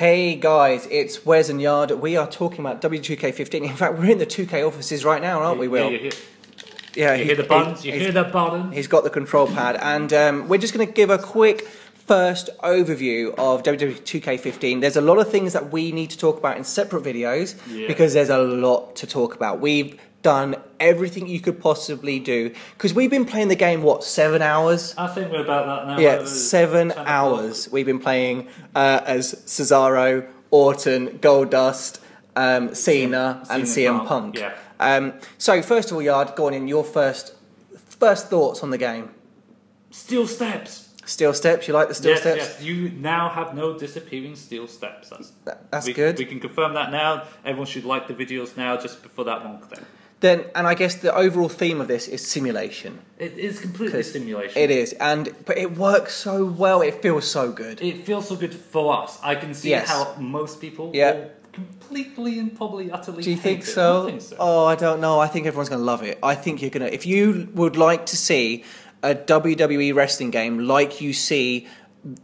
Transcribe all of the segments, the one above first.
Hey guys, it's Wes and Yard. We are talking about WWE 2K15. In fact, we're in the 2K offices right now, aren't we, Will? Yeah, you hear the buttons. You hear the button. He's got the control pad, and we're just going to give a quick first overview of WWE 2K15. There's a lot of things that we need to talk about in separate videos because there's a lot to talk about. We've done everything you could possibly do because we've been playing the game, what, 7 hours? I think we're about that now. Yeah, 7 hours. We've been playing as Cesaro, Orton, Goldust, Cena, and CM Punk. Yeah. So first of all, Yard, go on in your first thoughts on the game. Steel steps. Steel steps, you like the steel steps? Yes, you now have no disappearing steel steps. That's good. We can confirm that now. Everyone should like the videos now just before that one thing. Then, and I guess the overall theme of this is simulation. It is completely simulation. It is, but it works so well. It feels so good. It feels so good for us. I can see how most people will completely and probably utterly Do you think hate so? I think so. Oh, I don't know. I think everyone's going to love it. I think you're going to... If you would like to see a WWE wrestling game like you see,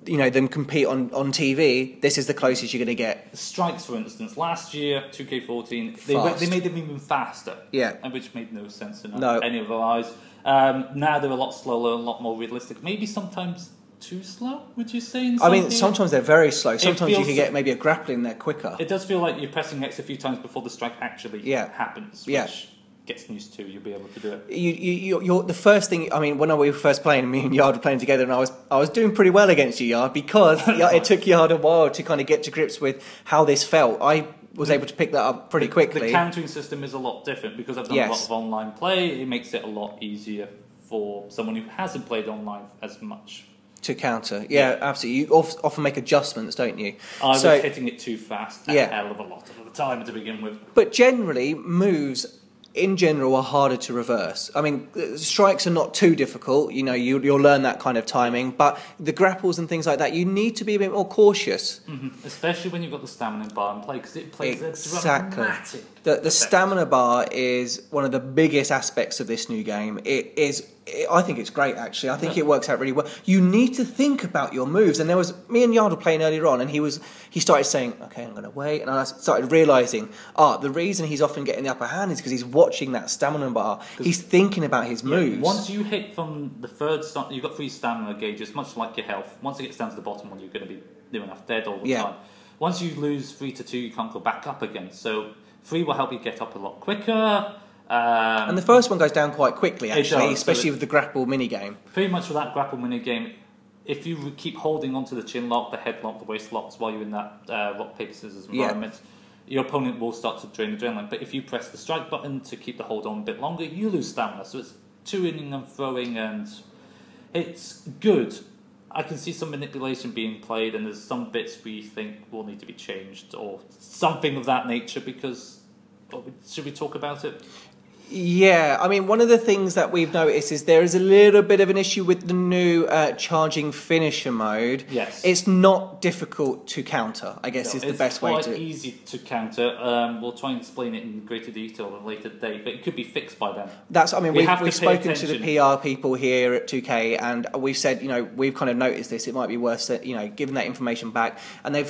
you know, them compete on TV, this is the closest you're going to get. Strikes, for instance, last year, 2K14, they made them even faster. Yeah. Which made no sense in any of our eyes. Now they're a lot slower, a lot more realistic. Maybe sometimes too slow, would you say? I mean, sometimes they're very slow. Sometimes you can get maybe a grappling there quicker. It does feel like you're pressing X a few times before the strike actually happens, which gets used to, you'll be able to do it. You're the first thing. I mean, when we were first playing, me and Yard were playing together, and I was doing pretty well against you, Yard, because it took Yard a while to kind of get to grips with how this felt. I was able to pick that up pretty quickly. The countering system is a lot different because I've done a lot of online play. It makes it a lot easier for someone who hasn't played online as much to counter. Yeah, absolutely. You often make adjustments, don't you? I was hitting it too fast a hell of a lot of the time to begin with. But generally, moves in general are harder to reverse. I mean, strikes are not too difficult. You know, you'll learn that kind of timing. But the grapples and things like that, you need to be a bit more cautious. Mm-hmm. Especially when you've got the stamina bar in play, because it plays a dramatic The stamina bar is one of the biggest aspects of this new game. I think it's great, actually. I think it works out really well. You need to think about your moves. And there was me and Yard were playing earlier on, and he started saying, "Okay, I'm going to wait." And I started realising, the reason he's often getting the upper hand is because he's watching that stamina bar. He's thinking about his moves. Once you hit from the third, you've got 3 stamina gauges, much like your health. Once it gets down to the bottom one, you're going to be near enough dead all the time. Once you lose 3 to 2, you can't go back up again. So 3 will help you get up a lot quicker. And the first one goes down quite quickly, actually, especially with the grapple minigame. Pretty much with that grapple minigame, if you keep holding onto the chin lock, the head lock, the waist locks while you're in that rock, paper, scissors environment, your opponent will start to drain adrenaline. But if you press the strike button to keep the hold on a bit longer, you lose stamina. So it's to-inning and throwing, and it's good. I can see some manipulation being played, and there's some bits we think will need to be changed or something of that nature, because... Should we talk about it? Yeah, I mean, one of the things that we've noticed is there is a little bit of an issue with the new charging finisher mode. Yes. It's not difficult to counter, I guess, is the best way to... It's quite easy to counter. We'll try and explain it in greater detail at a later date, but it could be fixed by then. We've spoken to the PR people here at 2K, and we've said, you know, we've kind of noticed this. It might be worth, you know, giving that information back. And they've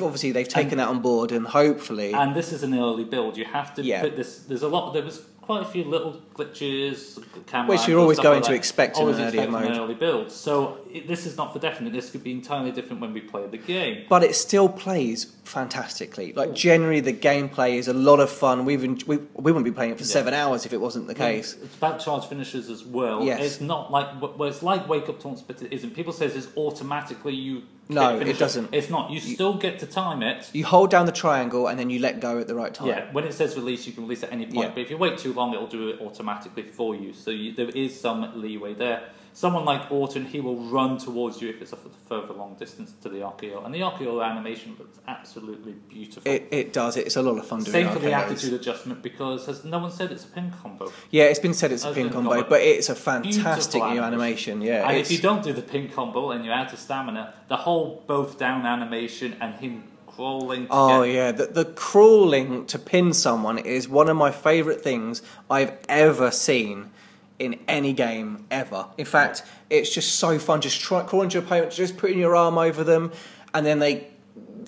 taken that on board, and hopefully... And this is an early build. You have to put this... There was quite a few little glitches, which you're always going to expect in an earlier mode. Early build. So this is not for definite. This could be entirely different when we play the game. But it still plays fantastically. Like, generally, the gameplay is a lot of fun. We wouldn't be playing it for 7 hours if it wasn't the case. It's about charge finishers as well. Yes. It's not like it's like wake up taunts, but it isn't. People say it's automatically you. No, it doesn't. It's not. You still get to time it. You hold down the triangle and then you let go at the right time. Yeah, when it says release, you can release at any point. But if you wait too long, it'll do it automatically for you. So there is some leeway there. Someone like Orton, he will run towards you if it's a further long distance to the RKO. And the RKO animation looks absolutely beautiful. It does. It's a lot of fun doing Same RKOs. for the attitude adjustment, because has no one said it's a pin combo? Yeah, it's been said it's a pin combo, but it's a fantastic new animation. Yeah, and if you don't do the pin combo and you're out of stamina, the whole both down animation and him crawling. The crawling to pin someone is one of my favourite things I've ever seen in any game ever. In fact, it's just so fun. Just crawl into your opponent, just putting your arm over them, and then they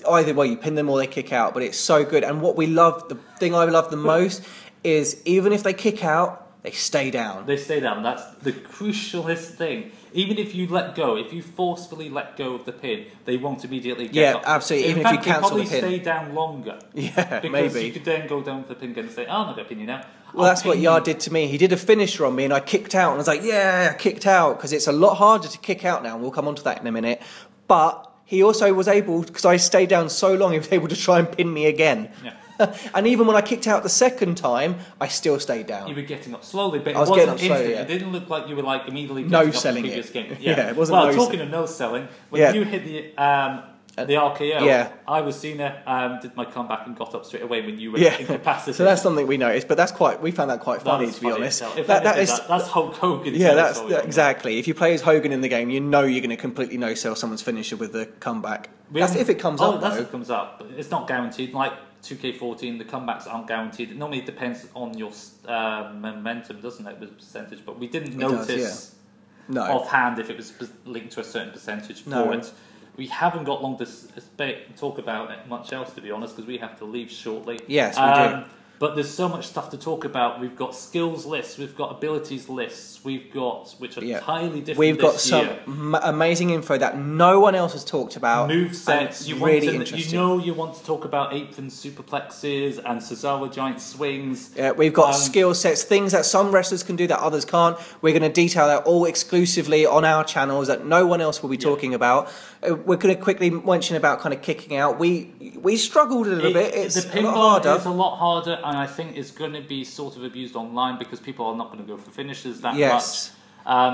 either way, you pin them or they kick out, but it's so good. And what we love, the thing I love the most is even if they kick out, they stay down. They stay down. That's the crucialist thing. Even if you let go, if you forcefully let go of the pin, they won't immediately get up. Yeah, absolutely. In Even fact, if you cancel the pin. they probably stay down longer. Yeah, because maybe. you could then go down for the pin again and say, I'm not going to pin you now. Well, that's what Yard did to me. He did a finisher on me and I kicked out. And I was like, yeah, I kicked out. Because it's a lot harder to kick out now. And we'll come on to that in a minute. But he also was able, because I stayed down so long, he was able to try and pin me again. Yeah. And even when I kicked out the second time, I still stayed down. You were getting up slowly, but I was it wasn't getting up slowly, instant. yeah. It didn't look like you were like immediately no selling up the previous game. Yeah, it wasn't. Well, talking of no selling, when you hit the RKO, I was Cena, did my comeback and got up straight away when you were incapacitated. So that's something we noticed, but we found that quite funny, to be honest. That's Hulk Hogan. Yeah, that's exactly. If you play as Hogan in the game, you know you're going to completely no-sell someone's finisher with the comeback. That's if it comes up. That's if it comes up. But it's not guaranteed. Like 2K14, the comebacks aren't guaranteed. It normally depends on your momentum, doesn't it, with percentage? But we didn't notice offhand if it was linked to a certain percentage for it. We haven't got long to talk about it much else, to be honest, because we have to leave shortly. Yes, we do. But there's so much stuff to talk about. We've got skills lists, we've got abilities lists, we've got, which are entirely different. We've got some amazing info that no one else has talked about. Move sets. You want to talk about Apron superplexes and Cesaro giant swings. Yeah, we've got skill sets, things that some wrestlers can do that others can't. We're going to detail that all exclusively on our channels that no one else will be talking about. We're going to quickly mention about kind of kicking out. We struggled a little bit. It's the a lot harder. It's a lot harder, and I think it's going to be sort of abused online because people are not going to go for finishes that much.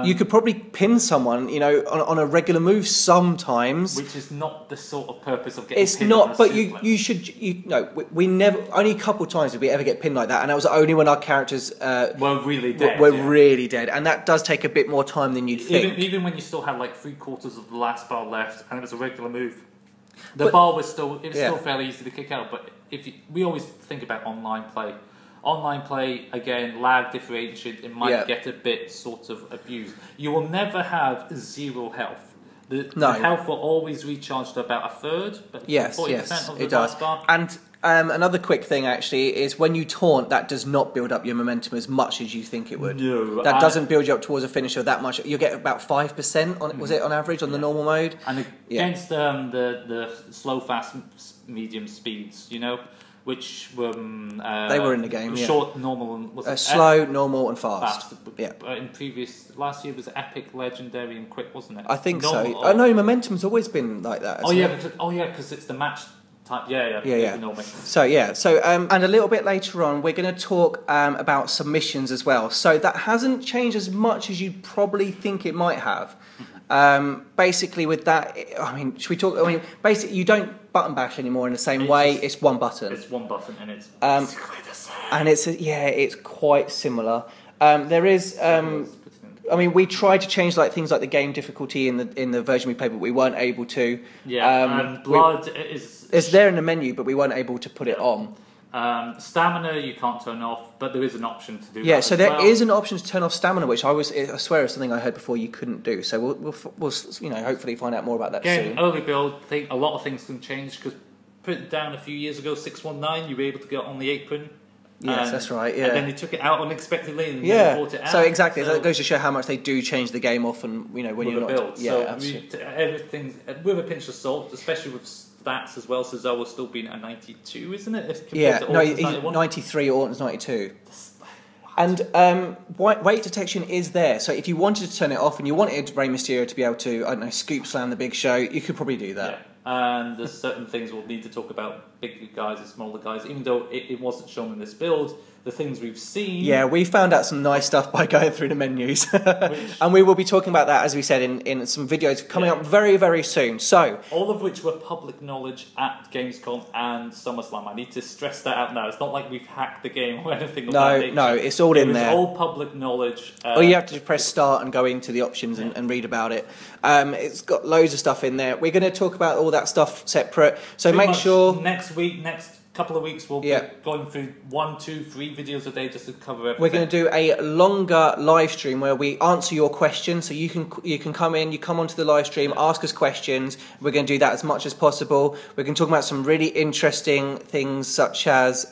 You could probably pin someone, on a regular move sometimes, which is not the sort of purpose of getting. It's pinned not, on a but suplex. we never. Only a couple of times did we ever get pinned like that, and that was only when our characters were really dead. Really dead, and that does take a bit more time than you'd think. Even when you still had like 3/4 of the last bar left, and it was a regular move, the bar was still fairly easy to kick out. But we always think about online play. Online play, again, lag differentiation, it might get a bit sort of abused. You will never have zero health. The health will always recharge to about a third, but 40% of the last bar. And another quick thing, actually, is when you taunt, that does not build up your momentum as much as you think it would. No. That doesn't build you up towards a finisher that much. You get about 5%, was it, on average, on the normal mode? And against the slow, fast, medium speeds, which were they were in the game. Short, normal, and slow, normal, and fast. Yeah. In last year was epic, legendary, and quick, wasn't it? I think so. No, momentum's always been like that. Because it's the match type. Yeah. So and a little bit later on, we're going to talk about submissions as well. So that hasn't changed as much as you'd probably think it might have. Basically, with that, should we talk? Basically, you don't button bash anymore in the same way. It's one button. It's one button, and it's basically the same. And it's quite similar. There is. We tried to change things like the game difficulty in the version we played, but we weren't able to. And blood is. It's there in the menu, but we weren't able to put it on. Stamina you can't turn off, but there is an option to do that. Yeah, so there is an option to turn off stamina, which I swear is something I heard before you couldn't do. So we'll hopefully find out more about that soon. Early build, a lot of things can change because put it down a few years ago, 619, you were able to get on the apron. Yes, that's right. Yeah, and then they took it out unexpectedly and then brought it out. So exactly, that goes to show how much they do change the game often. When you're not build. Absolutely. Everything with a pinch of salt, especially with stats as well. Cesaro still being at 92, isn't it? He's 93. Orton's 92. And weight detection is there. So if you wanted to turn it off and you wanted Rey Mysterio to be able to, scoop slam the Big Show, you could probably do that. Yeah. And there's certain things we'll need to talk about, big guys and smaller guys, even though it wasn't shown in this build. The things we've seen. Yeah, we found out some nice stuff by going through the menus. And we will be talking about that, as we said, in some videos coming up very, very soon. So all of which were public knowledge at Gamescom and SummerSlam. I need to stress that out now. It's not like we've hacked the game or anything. No, it's all in there. It's all public knowledge. Or you have to just press start and go into the options and read about it. It's got loads of stuff in there. We're going to talk about all that stuff separate. So make sure next couple of weeks we'll be going through 1, 2, 3 videos a day just to cover everything. We're going to do a longer live stream where we answer your questions. So you can come in, you come onto the live stream, ask us questions. We're going to do that as much as possible. We're going to talk about some really interesting things such as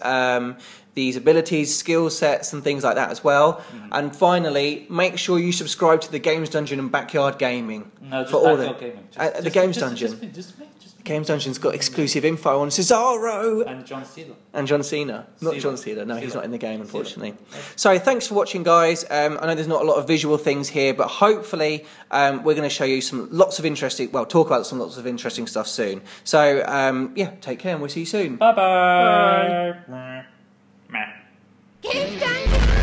these abilities, skill sets, and things like that as well. And finally, make sure you subscribe to the Games Dungeon and Backyard Gaming. No, just for all Backyard Gaming. The Games Dungeon. Games Dungeon's got exclusive info on Cesaro and John Cena. And John Cena, not John Cena. No, he's not in the game, unfortunately. So thanks for watching, guys. I know there's not a lot of visual things here, but hopefully we're going to show you lots of interesting stuff soon. So yeah, take care, and we'll see you soon. Bye bye. Games Dungeon!